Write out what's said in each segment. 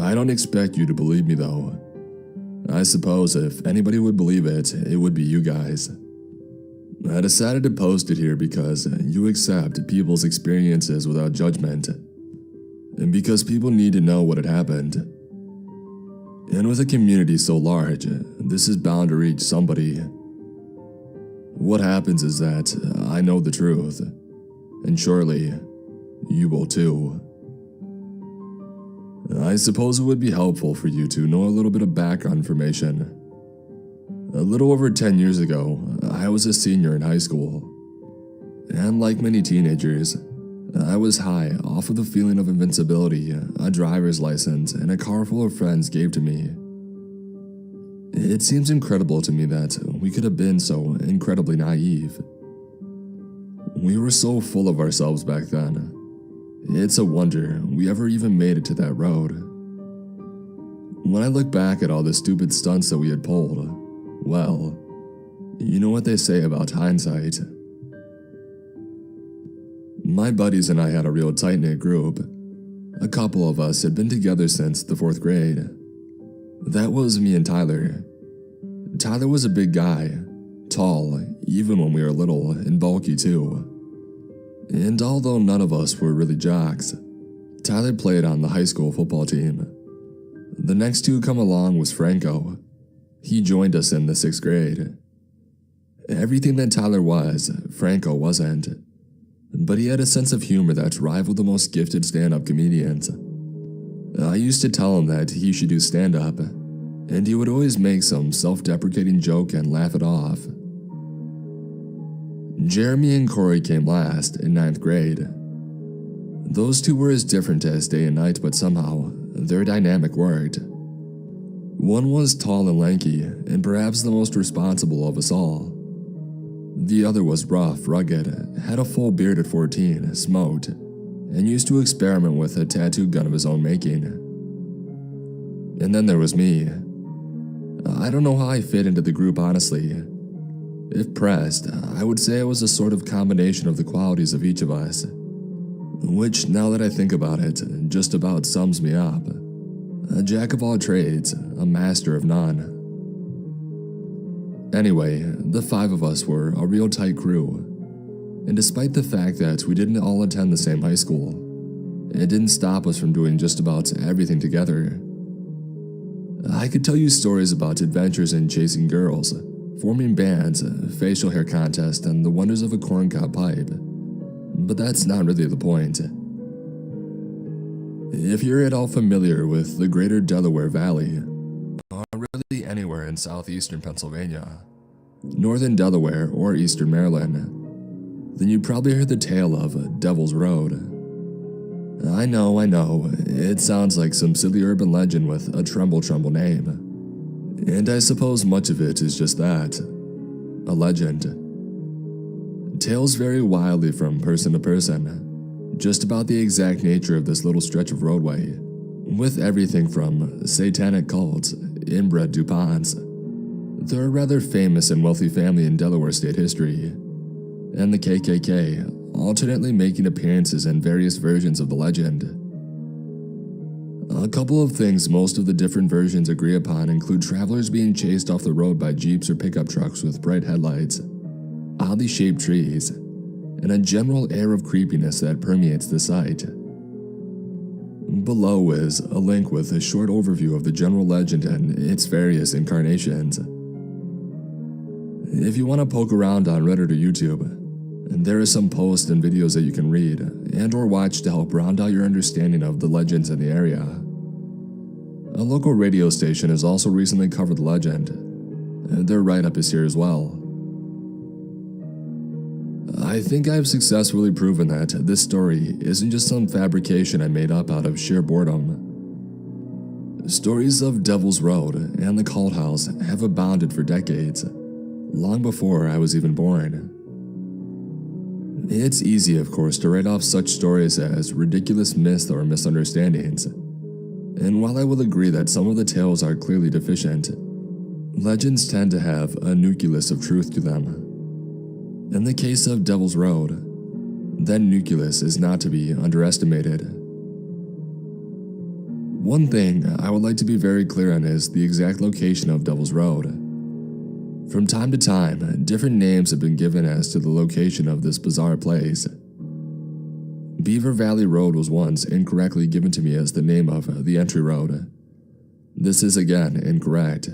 I don't expect you to believe me though. I suppose if anybody would believe it, it would be you guys. I decided to post it here because you accept people's experiences without judgment, and because people need to know what had happened. And with a community so large, this is bound to reach somebody. What happens is that I know the truth, and surely you will too. I suppose it would be helpful for you to know a little bit of background information. A little over 10 years ago, I was a senior in high school. And like many teenagers, I was high off of the feeling of invincibility a driver's license and a car full of friends gave to me. It seems incredible to me that we could have been so incredibly naive. We were so full of ourselves back then. It's a wonder we ever even made it to that road. When I look back at all the stupid stunts that we had pulled, well, you know what they say about hindsight. My buddies and I had a real tight-knit group. A couple of us had been together since the 4th grade. That was me and Tyler. Tyler was a big guy, tall, even when we were little, and bulky too. And although none of us were really jocks, Tyler played on the high school football team. The next to come along was Franco. He joined us in the 6th grade. Everything that Tyler was, Franco wasn't. But he had a sense of humor that rivaled the most gifted stand-up comedians. I used to tell him that he should do stand-up, and he would always make some self-deprecating joke and laugh it off. Jeremy and Corey came last in 9th grade. Those two were as different as day and night, but somehow their dynamic worked. One was tall and lanky, and perhaps the most responsible of us all. The other was rough, rugged, had a full beard at 14, smoked, and used to experiment with a tattoo gun of his own making. And then there was me. I don't know how I fit into the group, honestly. If pressed, I would say I was a sort of combination of the qualities of each of us, which, now that I think about it, just about sums me up. A jack of all trades, a master of none. Anyway, the 5 of us were a real tight crew, and despite the fact that we didn't all attend the same high school, it didn't stop us from doing just about everything together. I could tell you stories about adventures in chasing girls, forming bands, facial hair contests, and the wonders of a corncob pipe, but that's not really the point. If you're at all familiar with the greater Delaware Valley, or really anywhere in southeastern Pennsylvania, northern Delaware, or eastern Maryland, then you probably heard the tale of Devil's Road. I know, it sounds like some silly urban legend with a tremble name. And I suppose much of it is just that, a legend. Tales vary wildly from person to person, just about the exact nature of this little stretch of roadway, with everything from satanic cults, inbred DuPonts, they're a rather famous and wealthy family in Delaware state history, and the KKK, alternately making appearances in various versions of the legend. A couple of things most of the different versions agree upon include travelers being chased off the road by jeeps or pickup trucks with bright headlights, oddly shaped trees, and a general air of creepiness that permeates the site. Below is a link with a short overview of the general legend and its various incarnations. If you want to poke around on Reddit or YouTube, there are some posts and videos that you can read and or watch to help round out your understanding of the legends in the area. A local radio station has also recently covered the legend. Their write-up is here as well. I think I've successfully proven that this story isn't just some fabrication I made up out of sheer boredom. Stories of Devil's Road and the Cult House have abounded for decades, long before I was even born. It's easy, of course, to write off such stories as ridiculous myths or misunderstandings, and while I will agree that some of the tales are clearly deficient, legends tend to have a nucleus of truth to them. In the case of Devil's Road, that nucleus is not to be underestimated. One thing I would like to be very clear on is the exact location of Devil's Road. From time to time, different names have been given as to the location of this bizarre place. Beaver Valley Road was once incorrectly given to me as the name of the entry road. This is again incorrect.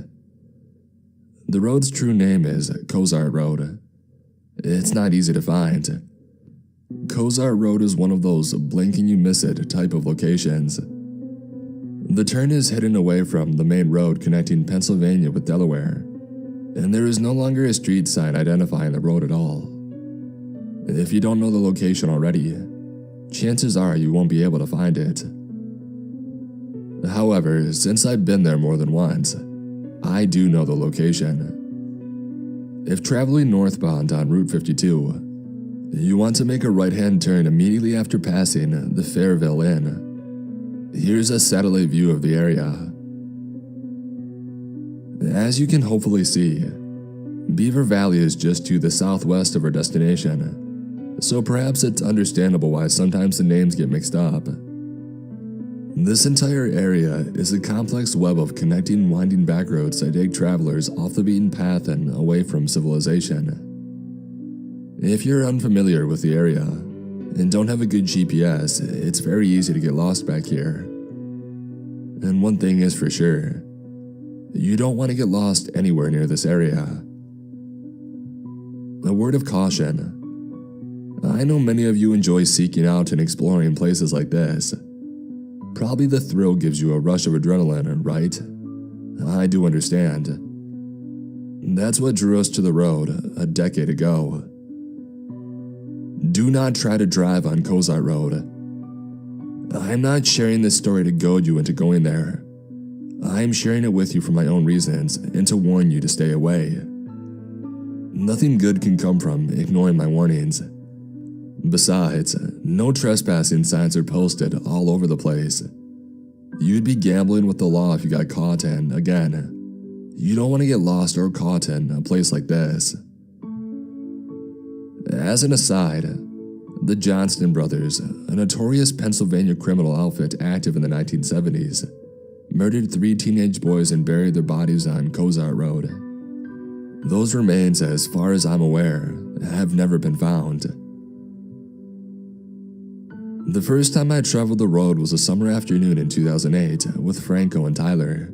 The road's true name is Cozart Road. It's not easy to find. Cozart Road is one of those blink and you miss it type of locations. The turn is hidden away from the main road connecting Pennsylvania with Delaware, and there is no longer a street sign identifying the road at all. If you don't know the location already, chances are you won't be able to find it. However, since I've been there more than once, I do know the location. If traveling northbound on Route 52, you want to make a right-hand turn immediately after passing the Fairville Inn. Here's a satellite view of the area. As you can hopefully see, Beaver Valley is just to the southwest of our destination, so perhaps it's understandable why sometimes the names get mixed up. This entire area is a complex web of connecting winding back roads that take travelers off the beaten path and away from civilization. If you're unfamiliar with the area and don't have a good GPS, it's very easy to get lost back here. And one thing is for sure, you don't want to get lost anywhere near this area. A word of caution. I know many of you enjoy seeking out and exploring places like this. Probably the thrill gives you a rush of adrenaline, right? I do understand. That's what drew us to the road a decade ago. Do not try to drive on Cozart Road. I'm not sharing this story to goad you into going there. I'm sharing it with you for my own reasons and to warn you to stay away. Nothing good can come from ignoring my warnings. Besides, no trespassing signs are posted all over the place. You'd be gambling with the law if you got caught, and again, you don't want to get lost or caught in a place like this. As an aside, the Johnston brothers, a notorious Pennsylvania criminal outfit active in the 1970s, murdered 3 teenage boys and buried their bodies on Cozart Road. Those remains, as far as I'm aware, have never been found. The first time I traveled the road was a summer afternoon in 2008 with Franco and Tyler.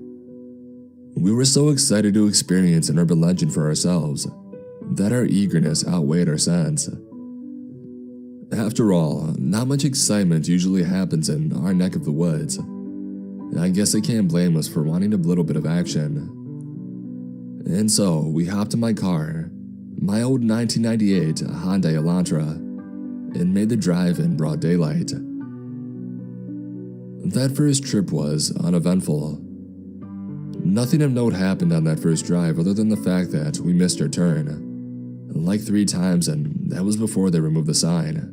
We were so excited to experience an urban legend for ourselves that our eagerness outweighed our sense. After all, not much excitement usually happens in our neck of the woods. I guess I can't blame us for wanting a little bit of action. And so, we hopped in my car, my old 1998 Hyundai Elantra, and made the drive in broad daylight. That first trip was uneventful. Nothing of note happened on that first drive other than the fact that we missed our turn, like 3 times, and that was before they removed the sign.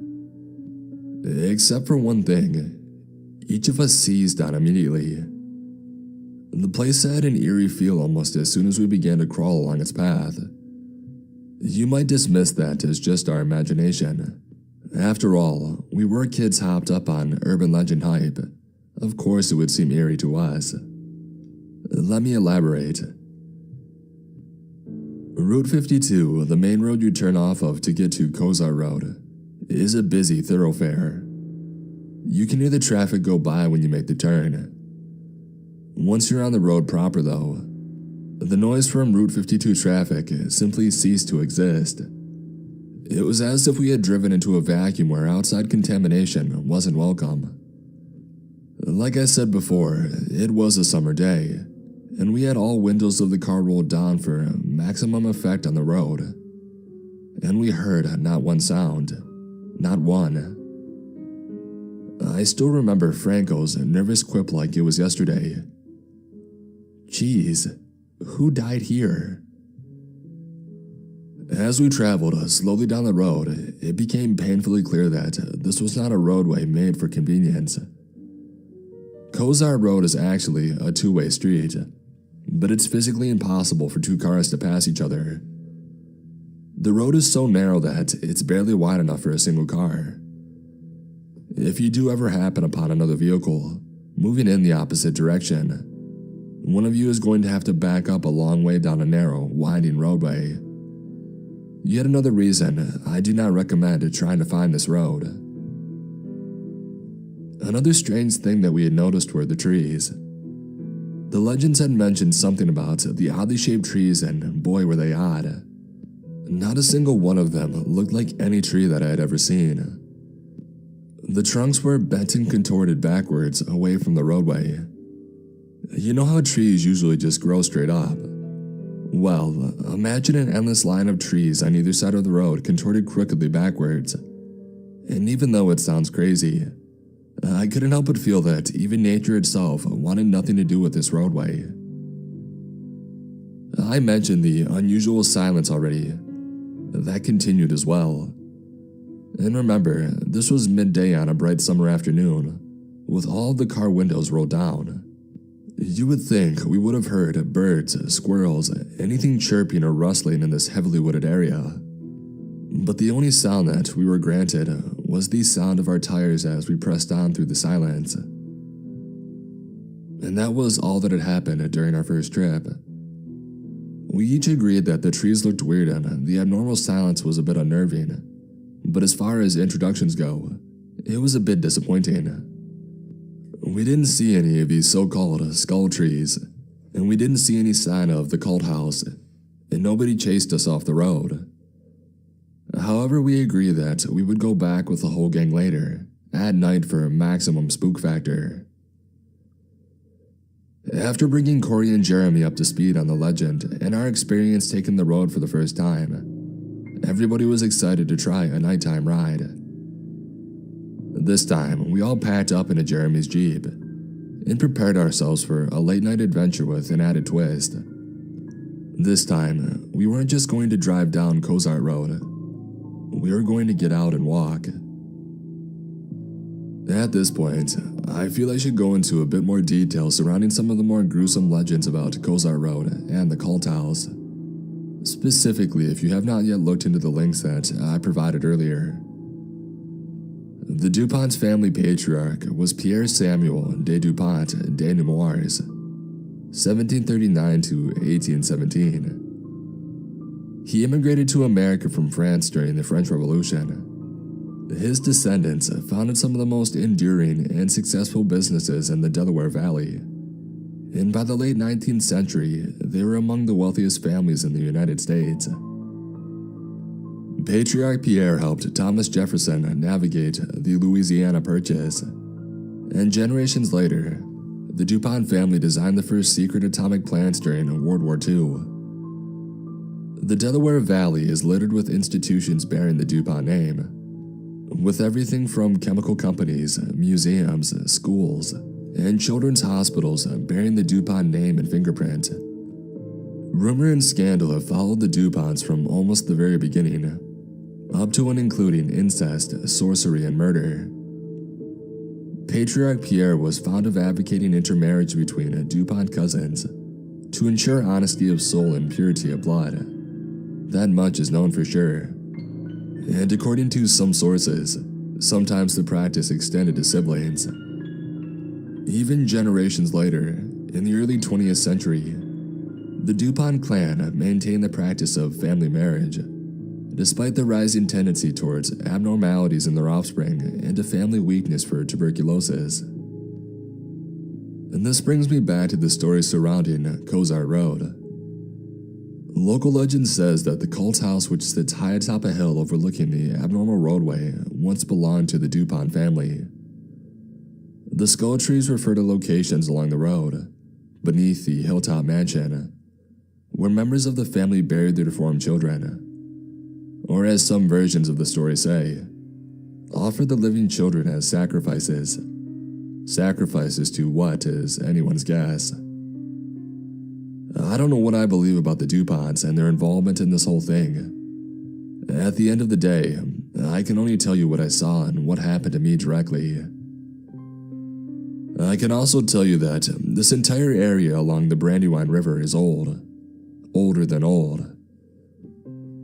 Except for one thing, each of us seized on immediately. The place had an eerie feel almost as soon as we began to crawl along its path. You might dismiss that as just our imagination. After all, we were kids hopped up on urban legend hype. Of course it would seem eerie to us. Let me elaborate. Route 52, the main road you turn off of to get to Cozart Road, is a busy thoroughfare. You can hear the traffic go by when you make the turn. Once you're on the road proper though, the noise from Route 52 traffic simply ceased to exist. It was as if we had driven into a vacuum where outside contamination wasn't welcome. Like I said before, it was a summer day, and we had all windows of the car rolled down for maximum effect on the road. And we heard not one sound. Not one. I still remember Franco's nervous quip like it was yesterday. Geez, who died here? As we traveled slowly down the road, it became painfully clear that this was not a roadway made for convenience. Cozart Road is actually a 2-way street, but it's physically impossible for 2 cars to pass each other. The road is so narrow that it's barely wide enough for a single car. If you do ever happen upon another vehicle, moving in the opposite direction. One of you is going to have to back up a long way down a narrow, winding roadway. Yet another reason I do not recommend trying to find this road. Another strange thing that we had noticed were the trees. The legends had mentioned something about the oddly shaped trees, and boy were they odd. Not a single one of them looked like any tree that I had ever seen. The trunks were bent and contorted backwards away from the roadway. You know how trees usually just grow straight up? Well, imagine an endless line of trees on either side of the road contorted crookedly backwards. And even though it sounds crazy, I couldn't help but feel that even nature itself wanted nothing to do with this roadway. I mentioned the unusual silence already. That continued as well. And remember, this was midday on a bright summer afternoon, with all of the car windows rolled down. You would think we would have heard birds, squirrels, anything chirping or rustling in this heavily wooded area. But the only sound that we were granted was the sound of our tires as we pressed on through the silence. And that was all that had happened during our first trip. We each agreed that the trees looked weird and the abnormal silence was a bit unnerving, but as far as introductions go, it was a bit disappointing. We didn't see any of these so-called skull trees, and we didn't see any sign of the cult house, and nobody chased us off the road. However, we agreed that we would go back with the whole gang later, at night for maximum spook factor. After bringing Corey and Jeremy up to speed on the legend and our experience taking the road for the first time, everybody was excited to try a nighttime ride. This time, we all packed up into Jeremy's Jeep and prepared ourselves for a late-night adventure with an added twist. This time, we weren't just going to drive down Cozart Road. We were going to get out and walk. At this point, I feel I should go into a bit more detail surrounding some of the more gruesome legends about Cozart Road and the cult house. Specifically, if you have not yet looked into the links that I provided earlier. The DuPont family patriarch was Pierre Samuel de DuPont de Nemours, 1739 to 1817. He immigrated to America from France during the French Revolution. His descendants founded some of the most enduring and successful businesses in the Delaware Valley, and by the late 19th century, they were among the wealthiest families in the United States. Patriarch Pierre helped Thomas Jefferson navigate the Louisiana Purchase, and generations later, the DuPont family designed the first secret atomic plants during World War II. The Delaware Valley is littered with institutions bearing the DuPont name, with everything from chemical companies, museums, schools, and children's hospitals bearing the DuPont name and fingerprint. Rumor and scandal have followed the DuPonts from almost the very beginning, up to and including incest, sorcery, and murder. Patriarch Pierre was fond of advocating intermarriage between DuPont cousins to ensure honesty of soul and purity of blood. That much is known for sure. And according to some sources, sometimes the practice extended to siblings. Even generations later, in the early 20th century, the DuPont clan maintained the practice of family marriage, despite the rising tendency towards abnormalities in their offspring and a family weakness for tuberculosis. And this brings me back to the story surrounding Cozart Road. Local legend says that the cult house, which sits high atop a hill overlooking the abnormal roadway, once belonged to the DuPont family. The skull trees refer to locations along the road, beneath the hilltop mansion, where members of the family buried their deformed children, or as some versions of the story say, offered the living children as sacrifices. Sacrifices to what is anyone's guess. I don't know what I believe about the DuPonts and their involvement in this whole thing. At the end of the day, I can only tell you what I saw and what happened to me directly. I can also tell you that this entire area along the Brandywine River is old. Older than old.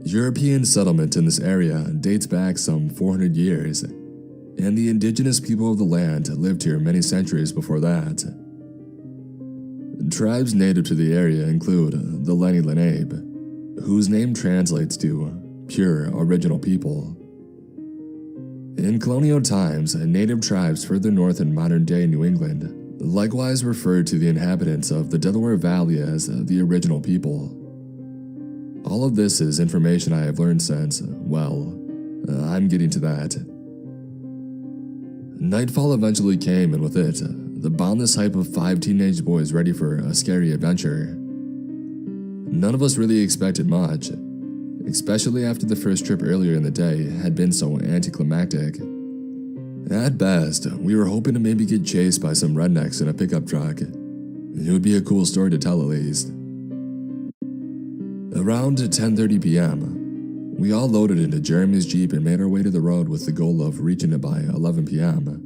European settlement in this area dates back some 400 years, and the indigenous people of the land lived here many centuries before that. Tribes native to the area include the Lenni Lenape, whose name translates to pure original people. In colonial times, native tribes further north in modern-day New England likewise referred to the inhabitants of the Delaware Valley as the original people. All of this is information I have learned since, well, I'm getting to that. Nightfall eventually came, and with it, the boundless hype of 5 teenage boys ready for a scary adventure. None of us really expected much, especially after the first trip earlier in the day had been so anticlimactic. At best, we were hoping to maybe get chased by some rednecks in a pickup truck. It would be a cool story to tell at least. Around 10:30 p.m., we all loaded into Jeremy's Jeep and made our way to the road with the goal of reaching it by 11 p.m.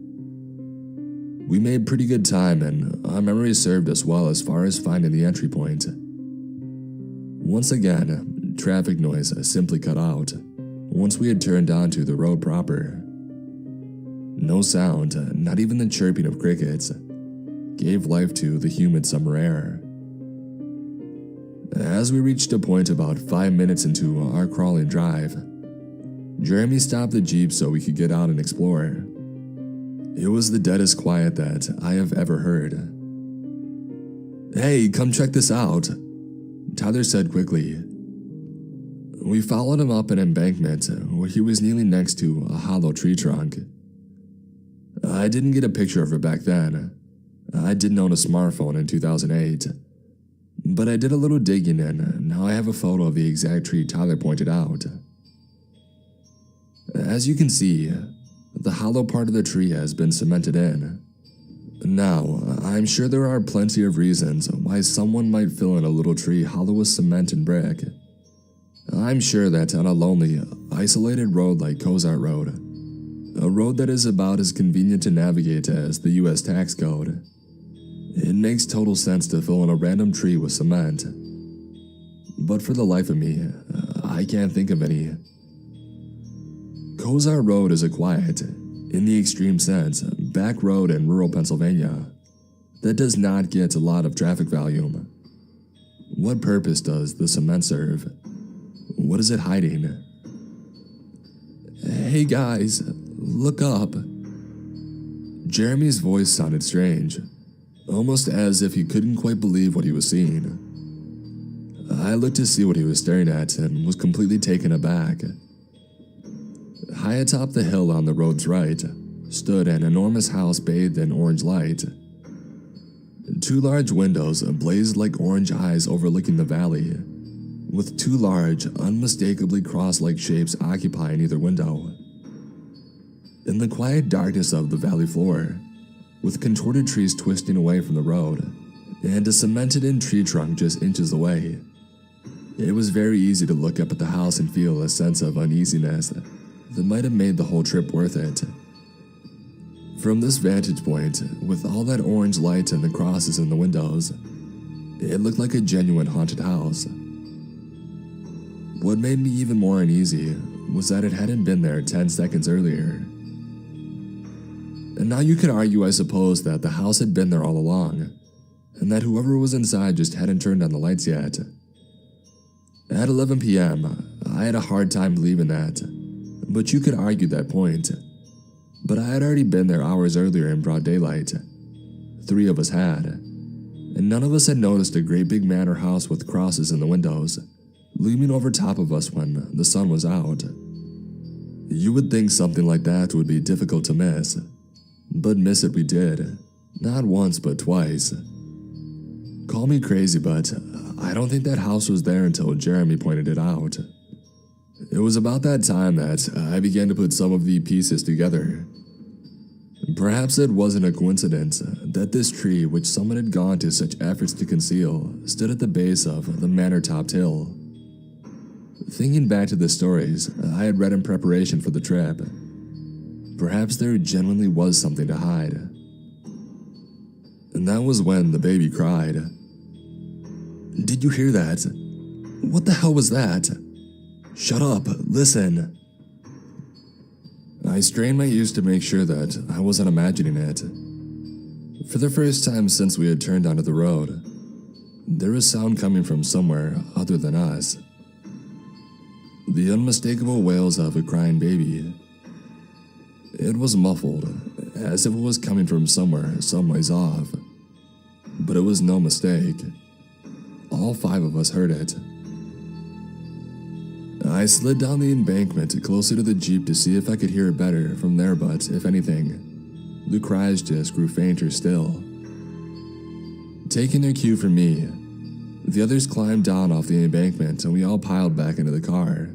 We made pretty good time, and our memory served us well as far as finding the entry point. Once again, traffic noise simply cut out once we had turned onto the road proper. No sound, not even the chirping of crickets, gave life to the humid summer air. As we reached a point about 5 minutes into our crawling drive, Jeremy stopped the Jeep so we could get out and explore. It was the deadest quiet that I have ever heard. "Hey, come check this out," Tyler said quickly. We followed him up an embankment where he was kneeling next to a hollow tree trunk. I didn't get a picture of it back then. I didn't own a smartphone in 2008. But I did a little digging, and now I have a photo of the exact tree Tyler pointed out. As you can see, the hollow part of the tree has been cemented in. Now, I'm sure there are plenty of reasons why someone might fill in a little tree hollow with cement and brick. I'm sure that on a lonely, isolated road like Cozart Road, a road that is about as convenient to navigate as the US tax code, it makes total sense to fill in a random tree with cement. But for the life of me, I can't think of any. Cozart Road is a quiet, in the extreme sense, back road in rural Pennsylvania that does not get a lot of traffic volume. What purpose does the cement serve? What is it hiding? "Hey guys, look up." Jeremy's voice sounded strange, almost as if he couldn't quite believe what he was seeing. I looked to see what he was staring at and was completely taken aback. High atop the hill on the road's right stood an enormous house bathed in orange light. 2 large windows blazed like orange eyes overlooking the valley, with 2 large, unmistakably cross-like shapes occupying either window. In the quiet darkness of the valley floor, with contorted trees twisting away from the road, and a cemented-in tree trunk just inches away, it was very easy to look up at the house and feel a sense of uneasiness that might have made the whole trip worth it. From this vantage point, with all that orange light and the crosses in the windows, it looked like a genuine haunted house. What made me even more uneasy was that it hadn't been there 10 seconds earlier. And now you could argue, I suppose, that the house had been there all along, and that whoever was inside just hadn't turned on the lights yet. At 11 p.m., I had a hard time believing that, but you could argue that point. But I had already been there hours earlier in broad daylight. 3 of us had, and none of us had noticed a great big manor house with crosses in the windows, looming over top of us when the sun was out. You would think something like that would be difficult to miss, but miss it we did, not once but twice. Call me crazy, but I don't think that house was there until Jeremy pointed it out. It was about that time that I began to put some of the pieces together. Perhaps it wasn't a coincidence that this tree, which someone had gone to such efforts to conceal, stood at the base of the manor-topped hill. Thinking back to the stories I had read in preparation for the trip, perhaps there genuinely was something to hide. And that was when the baby cried. "Did you hear that? What the hell was that? Shut up, listen." I strained my ears to make sure that I wasn't imagining it. For the first time since we had turned onto the road, there was sound coming from somewhere other than us. The unmistakable wails of a crying baby. It was muffled, as if it was coming from somewhere some ways off. But it was no mistake. All 5 of us heard it. I slid down the embankment closer to the Jeep to see if I could hear it better from there, but if anything, the cries just grew fainter still. Taking their cue from me, the others climbed down off the embankment and we all piled back into the car.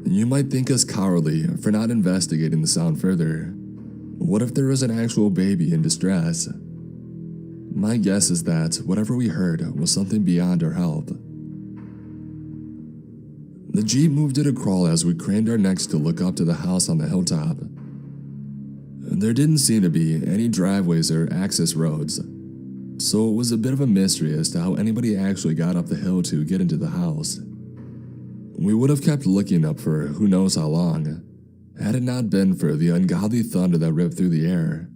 You might think us cowardly for not investigating the sound further. What if there was an actual baby in distress? My guess is that whatever we heard was something beyond our help. The Jeep moved at a crawl as we craned our necks to look up to the house on the hilltop. There didn't seem to be any driveways or access roads, so it was a bit of a mystery as to how anybody actually got up the hill to get into the house. We would have kept looking up for who knows how long, had it not been for the ungodly thunder that ripped through the air,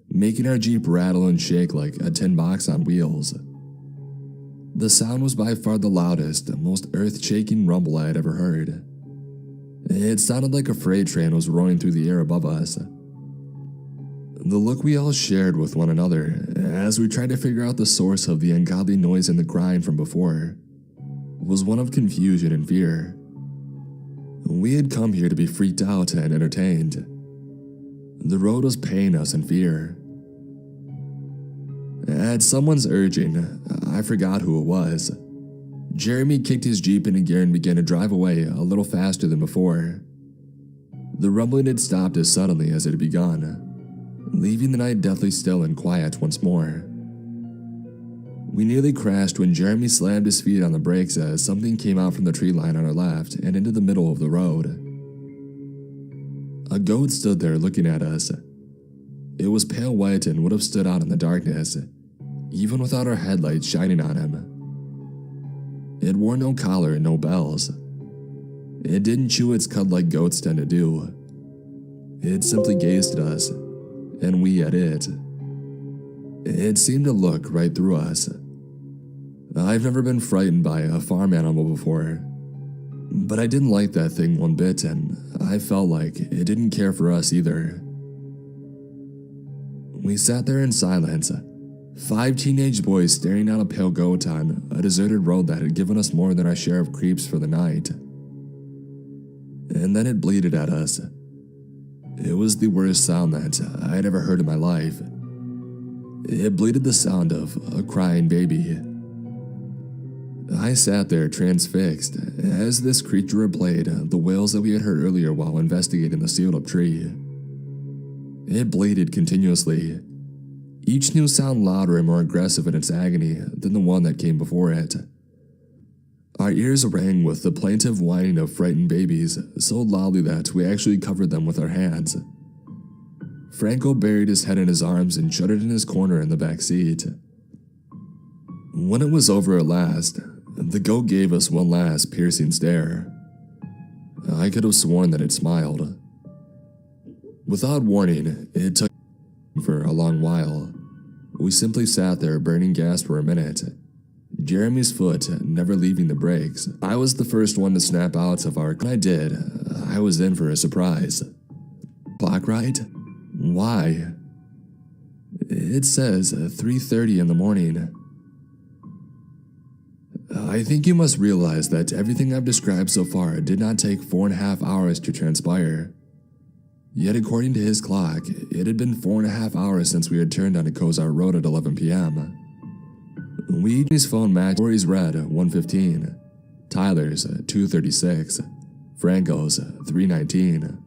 making our Jeep rattle and shake like a tin box on wheels. The sound was by far the loudest, most earth-shaking rumble I had ever heard. It sounded like a freight train was roaring through the air above us. The look we all shared with one another, as we tried to figure out the source of the ungodly noise and the crying from before, was one of confusion and fear. We had come here to be freaked out and entertained. The road was paying us in fear. At someone's urging, I forgot who it was, Jeremy kicked his Jeep into gear and began to drive away a little faster than before. The rumbling had stopped as suddenly as it had begun, leaving the night deathly still and quiet once more. We nearly crashed when Jeremy slammed his feet on the brakes as something came out from the tree line on our left and into the middle of the road. A goat stood there looking at us. It was pale white and would have stood out in the darkness, even without our headlights shining on him. It wore no collar and no bells. It didn't chew its cud like goats tend to do. It simply gazed at us, and we at it. It seemed to look right through us. I've never been frightened by a farm animal before, but I didn't like that thing one bit, and I felt like it didn't care for us either. We sat there in silence, 5 teenage boys staring at a pale goat on a deserted road that had given us more than our share of creeps for the night. And then it bleated at us. It was the worst sound that I had ever heard in my life. It bleated the sound of a crying baby. I sat there transfixed as this creature replayed the wails that we had heard earlier while investigating the sealed-up tree. It bleated continuously, each new sound louder and more aggressive in its agony than the one that came before it. Our ears rang with the plaintive whining of frightened babies so loudly that we actually covered them with our hands. Franco buried his head in his arms and shuddered in his corner in the back seat. When it was over at last, the goat gave us one last piercing stare. I could have sworn that it smiled. Without warning, it took for a long while. We simply sat there burning gas for a minute, Jeremy's foot never leaving the brakes. I was the first one to snap out of our. When I did, I was in for a surprise. Clock right? Why? It says 3:30 in the morning. I think you must realize that everything I've described so far did not take 4.5 hours to transpire. Yet according to his clock, it had been 4.5 hours since we had turned onto Cozart Road at 11 p.m. His phone matched Corey's read 1:15, Tyler's 2:36, Franco's 3:19.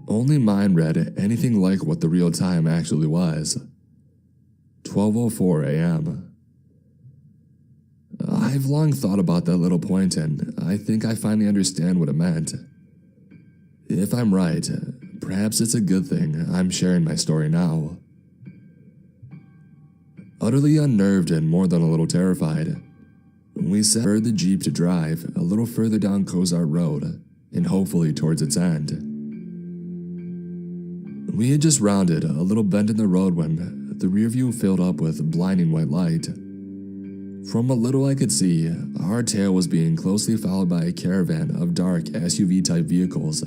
Only mine read anything like what the real time actually was, 12:04 a.m. I've long thought about that little point, and I think I finally understand what it meant. If I'm right, perhaps it's a good thing I'm sharing my story now. Utterly unnerved and more than a little terrified, we spurred the Jeep to drive a little further down Cozart Road and hopefully towards its end. We had just rounded a little bend in the road when the rear view filled up with blinding white light. From what little I could see, our tail was being closely followed by a caravan of dark SUV-type vehicles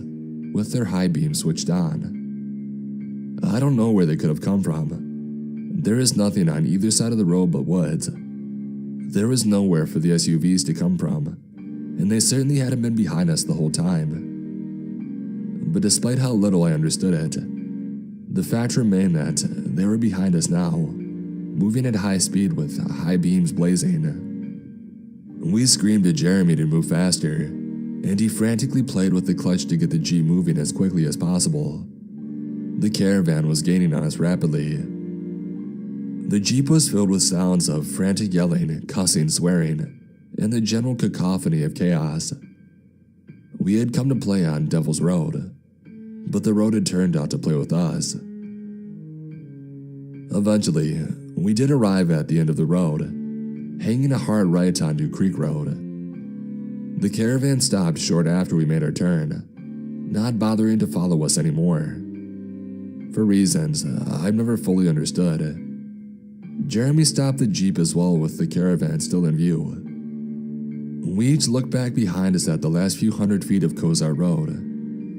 with their high beams switched on. I don't know where they could have come from. There is nothing on either side of the road but woods. There was nowhere for the SUVs to come from, and they certainly hadn't been behind us the whole time. But despite how little I understood it, the fact remained that they were behind us now, moving at high speed with high beams blazing. We screamed at Jeremy to move faster, and he frantically played with the clutch to get the Jeep moving as quickly as possible. The caravan was gaining on us rapidly. The Jeep was filled with sounds of frantic yelling, cussing, swearing, and the general cacophony of chaos. We had come to play on Devil's Road, but the road had turned out to play with us. Eventually, we did arrive at the end of the road, hanging a hard right onto Creek Road. The caravan stopped short after we made our turn, not bothering to follow us anymore. For reasons I've never fully understood, Jeremy stopped the Jeep as well with the caravan still in view. We each looked back behind us at the last few hundred feet of Cozart Road,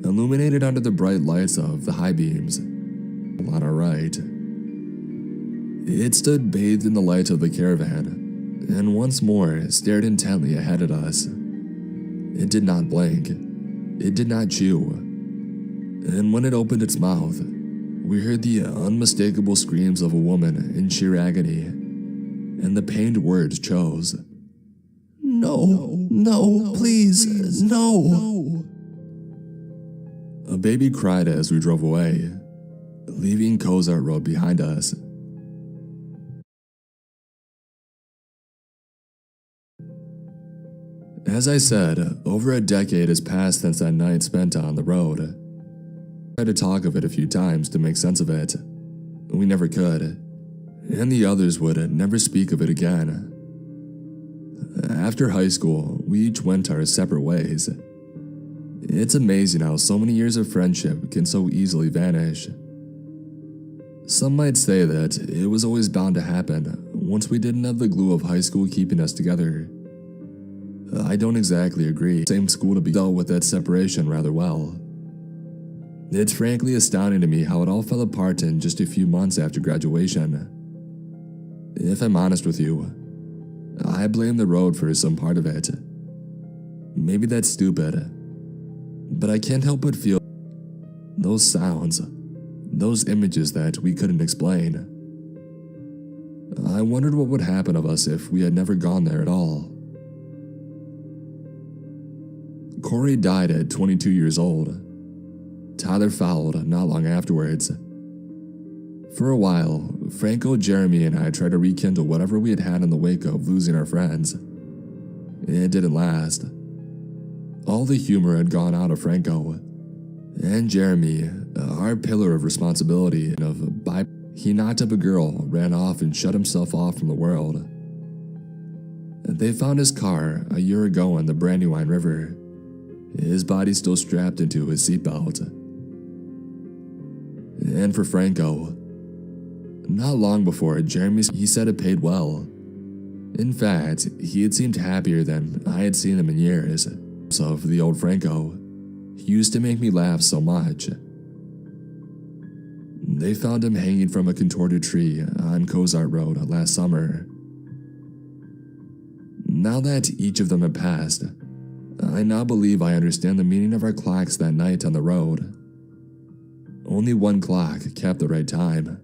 illuminated under the bright lights of the high beams on our right. It stood bathed in the light of the caravan, and once more stared intently ahead at us. It did not blink. It did not chew. And when it opened its mouth, we heard the unmistakable screams of a woman in sheer agony, and the pained words chose. "No, no, please, no." A baby cried as we drove away, leaving Cozart Road behind us. As I said, over a decade has passed since that night spent on the road. I tried to talk of it a few times to make sense of it. We never could, and the others would never speak of it again. After high school, we each went our separate ways. It's amazing how so many years of friendship can so easily vanish. Some might say that it was always bound to happen once we didn't have the glue of high school keeping us together. I don't exactly agree. Same school to be dealt with that separation rather well. It's frankly astounding to me how it all fell apart in just a few months after graduation. If I'm honest with you, I blame the road for some part of it. Maybe that's stupid, but I can't help but feel those sounds, those images that we couldn't explain. I wondered what would happen of us if we had never gone there at all. Corey died at 22 years old. Tyler followed not long afterwards. For a while, Franco, Jeremy, and I tried to rekindle whatever we had had in the wake of losing our friends. It didn't last. All the humor had gone out of Franco. And Jeremy, our pillar of responsibility and he knocked up a girl, ran off, and shut himself off from the world. They found his car a year ago in the Brandywine River, his body still strapped into his seatbelt. And for Franco, not long before Jeremy, he said it paid well. In fact, he had seemed happier than I had seen him in years. So for the old Franco, he used to make me laugh so much. They found him hanging from a contorted tree on Cozart Road last summer. Now that each of them had passed, I now believe I understand the meaning of our clocks that night on the road. Only one clock kept the right time.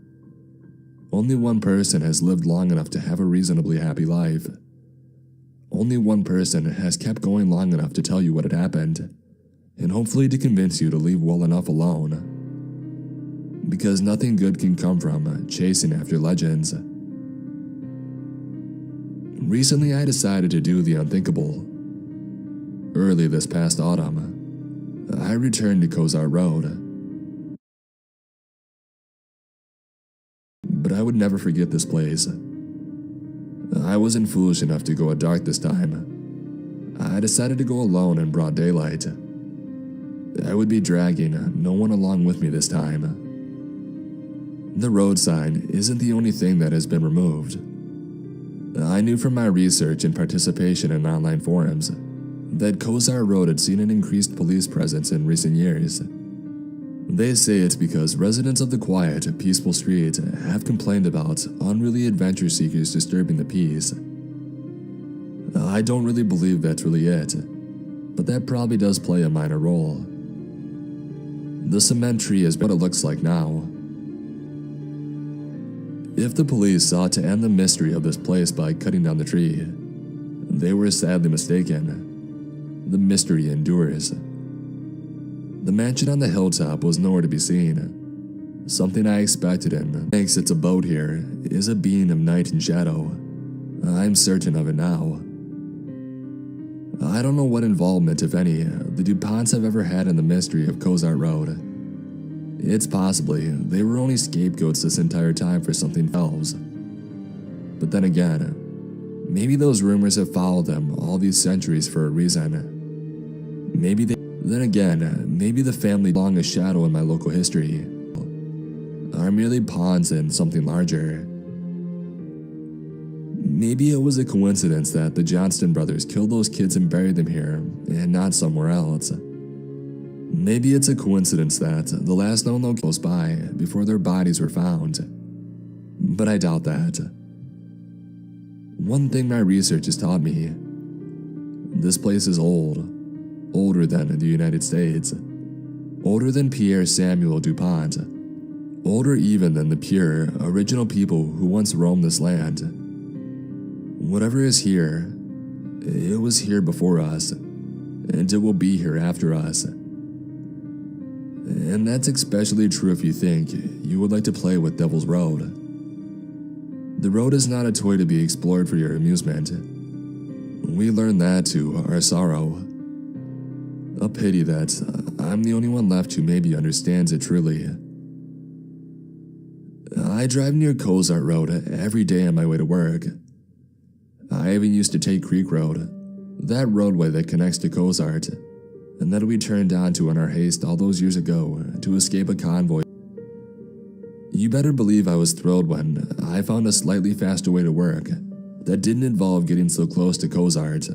Only one person has lived long enough to have a reasonably happy life. Only one person has kept going long enough to tell you what had happened, and hopefully to convince you to leave well enough alone. Because nothing good can come from chasing after legends. Recently, I decided to do the unthinkable. Early this past autumn, I returned to Cozart Road. But I would never forget this place. I wasn't foolish enough to go at dark this time. I decided to go alone in broad daylight. I would be dragging no one along with me this time. The road sign isn't the only thing that has been removed. I knew from my research and participation in online forums that Kozar Road had seen an increased police presence in recent years. They say it's because residents of the quiet, peaceful streets have complained about unruly adventure seekers disturbing the peace. I don't really believe that's really it, but that probably does play a minor role. The cement tree is what it looks like now. If the police sought to end the mystery of this place by cutting down the tree, they were sadly mistaken. The mystery endures. The mansion on the hilltop was nowhere to be seen. Something I expected and makes its abode here is a being of night and shadow. I'm certain of it now. I don't know what involvement, if any, the DuPonts have ever had in the mystery of Kozar Road. It's possibly they were only scapegoats this entire time for something else. But then again, maybe those rumors have followed them all these centuries for a reason. Maybe the family long a shadow in my local history are merely pawns in something larger. Maybe it was a coincidence that the Johnston brothers killed those kids and buried them here and not somewhere else. Maybe it's a coincidence that the last known location was by before their bodies were found. But I doubt that. One thing my research has taught me: this place is old. Older than the United States. Older than Pierre Samuel DuPont. Older even than the pure, original people who once roamed this land. Whatever is here, it was here before us, and it will be here after us. And that's especially true if you think you would like to play with Devil's Road. The road is not a toy to be explored for your amusement. We learned that to our sorrow. A pity that I'm the only one left who maybe understands it truly. I drive near Kozar Road every day on my way to work. I even used to take Creek Road, that roadway that connects to Kozart, and that we turned onto in our haste all those years ago to escape a convoy. You better believe I was thrilled when I found a slightly faster way to work that didn't involve getting so close to Kozart.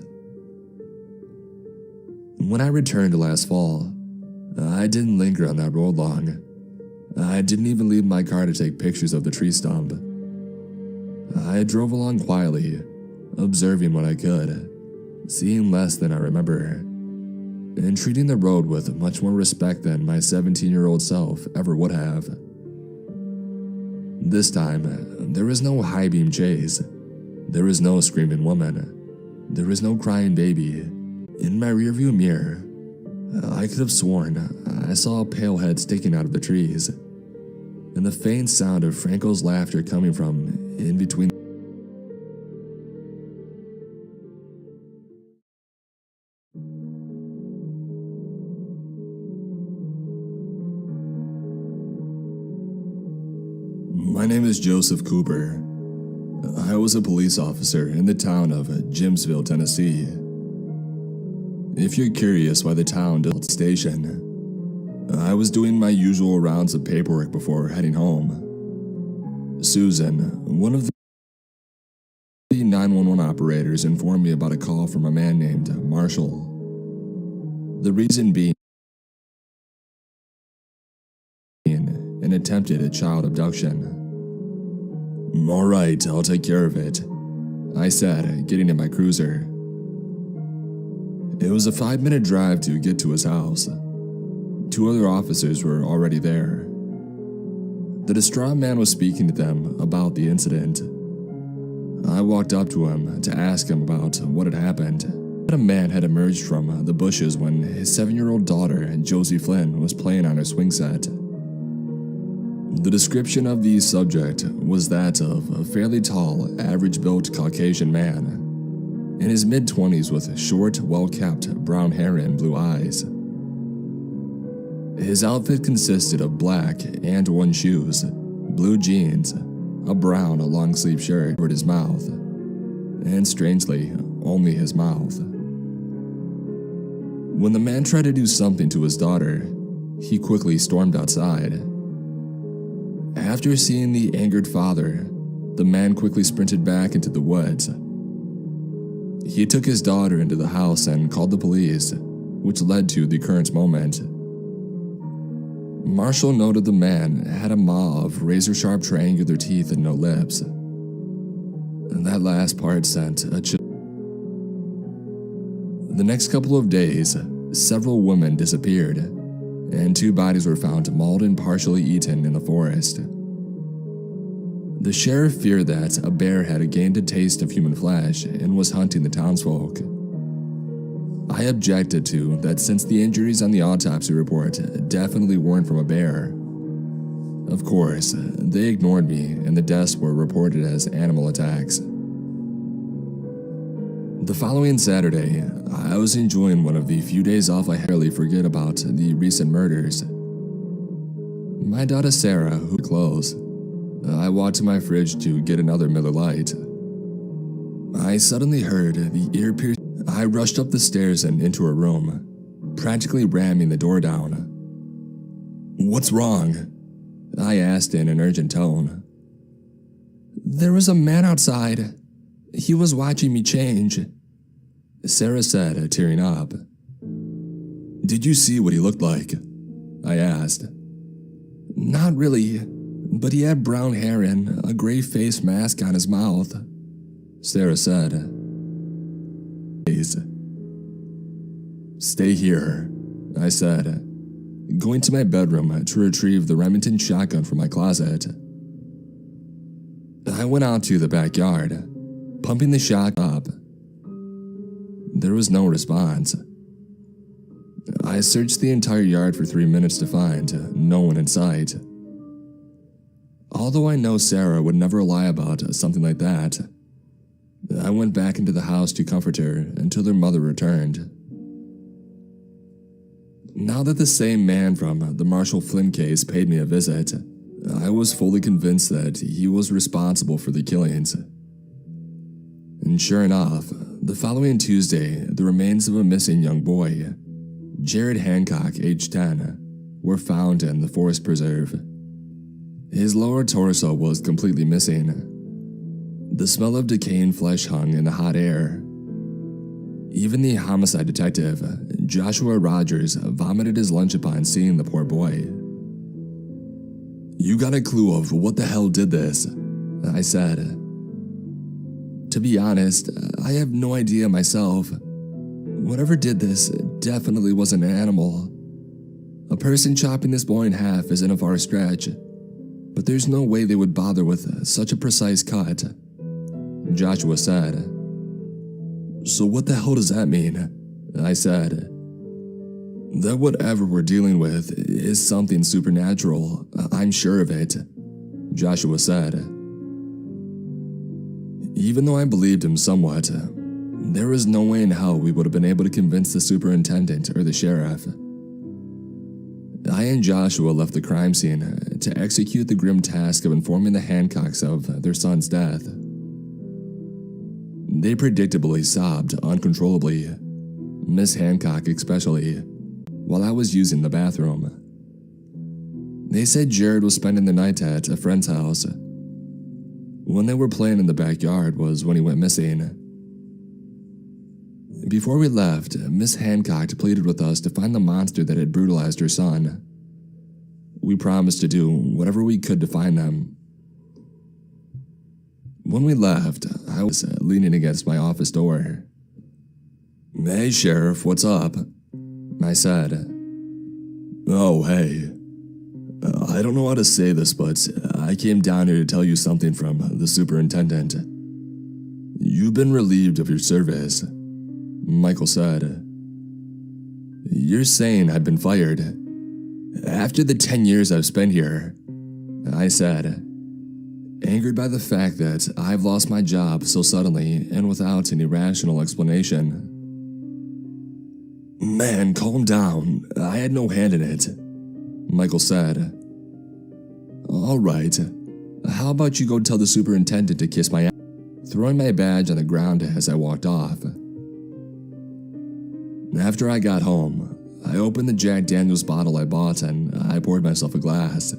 When I returned last fall, I didn't linger on that road long. I didn't even leave my car to take pictures of the tree stump. I drove along quietly, observing what I could, seeing less than I remember, and treating the road with much more respect than my 17-year-old self ever would have. This time, there was no high-beam chase. There was no screaming woman. There was no crying baby. In my rearview mirror, I could have sworn I saw a pale head sticking out of the trees, and the faint sound of Franco's laughter coming from in between. My name is Joseph Cooper. I was a police officer in the town of Jimsville, Tennessee. If you're curious why the town built a station, I was doing my usual rounds of paperwork before heading home. Susan, one of the 911 operators, informed me about a call from a man named Marshall. The reason being an attempted child abduction. "All right, I'll take care of it," I said, getting in my cruiser. It was a 5-minute drive to get to his house. 2 other officers were already there. The distraught man was speaking to them about the incident. I walked up to him to ask him about what had happened. A man had emerged from the bushes when his 7-year-old daughter, Josie Flynn, was playing on her swing set. The description of the subject was that of a fairly tall, average-built Caucasian man, in his mid-20s with short, well-kept brown hair and blue eyes. His outfit consisted of black and worn shoes, blue jeans, a brown long-sleeve shirt covered his mouth, and strangely, only his mouth. When the man tried to do something to his daughter, he quickly stormed outside. After seeing the angered father, the man quickly sprinted back into the woods. He took his daughter into the house and called the police, which led to the current moment. Marshall noted the man had a maw of razor-sharp triangular teeth and no lips. That last part sent a chill. The next couple of days, several women disappeared, and 2 bodies were found mauled and partially eaten in the forest. The sheriff feared that a bear had gained a taste of human flesh and was hunting the townsfolk. I objected to that since the injuries on the autopsy report definitely weren't from a bear. Of course, they ignored me and the deaths were reported as animal attacks. The following Saturday, I was enjoying one of the few days off I rarely forget about the recent murders. My daughter Sarah, who clothes, I walked to my fridge to get another Miller Lite. I suddenly heard the ear-piercing. I rushed up the stairs and into her room, practically ramming the door down. "What's wrong?" I asked in an urgent tone. "There was a man outside. He was watching me change," Sarah said, tearing up. "Did you see what he looked like?" I asked. "Not really, but he had brown hair and a gray face mask on his mouth," Sarah said. "Please. Stay here," I said, going to my bedroom to retrieve the Remington shotgun from my closet. I went out to the backyard, pumping the shot up. There was no response. I searched the entire yard for 3 minutes to find no one in sight. Although I know Sarah would never lie about something like that, I went back into the house to comfort her until their mother returned. Now that the same man from the Marshall Flynn case paid me a visit, I was fully convinced that he was responsible for the killings. And sure enough, the following Tuesday, the remains of a missing young boy, Jared Hancock, age 10, were found in the forest preserve. His lower torso was completely missing. The smell of decaying flesh hung in the hot air. Even the homicide detective, Joshua Rogers, vomited his lunch upon seeing the poor boy. "You got a clue of what the hell did this?" I said. "To be honest, I have no idea myself. Whatever did this definitely wasn't an animal. A person chopping this boy in half isn't a far stretch, but there's no way they would bother with such a precise cut," Joshua said. "So what the hell does that mean?" I said. "That whatever we're dealing with is something supernatural, I'm sure of it," Joshua said. Even though I believed him somewhat, there was no way in hell we would have been able to convince the superintendent or the sheriff. I and Joshua left the crime scene to execute the grim task of informing the Hancocks of their son's death. They predictably sobbed uncontrollably, Miss Hancock especially, while I was using the bathroom. They said Jared was spending the night at a friend's house. When they were playing in the backyard was when he went missing. Before we left, Miss Hancock pleaded with us to find the monster that had brutalized her son. We promised to do whatever we could to find them. When we left, I was leaning against my office door. "Hey, Sheriff, what's up?" I said. "Oh, hey. I don't know how to say this, but I came down here to tell you something from the superintendent. You've been relieved of your service," Michael said. "You're saying I've been fired?" "After the 10 years I've spent here," I said, angered by the fact that I've lost my job so suddenly and without any rational explanation. "Man, calm down. I had no hand in it," Michael said. "All right. How about you go tell the superintendent to kiss my ass?" Throwing my badge on the ground as I walked off. After I got home, I opened the Jack Daniels bottle I bought and I poured myself a glass.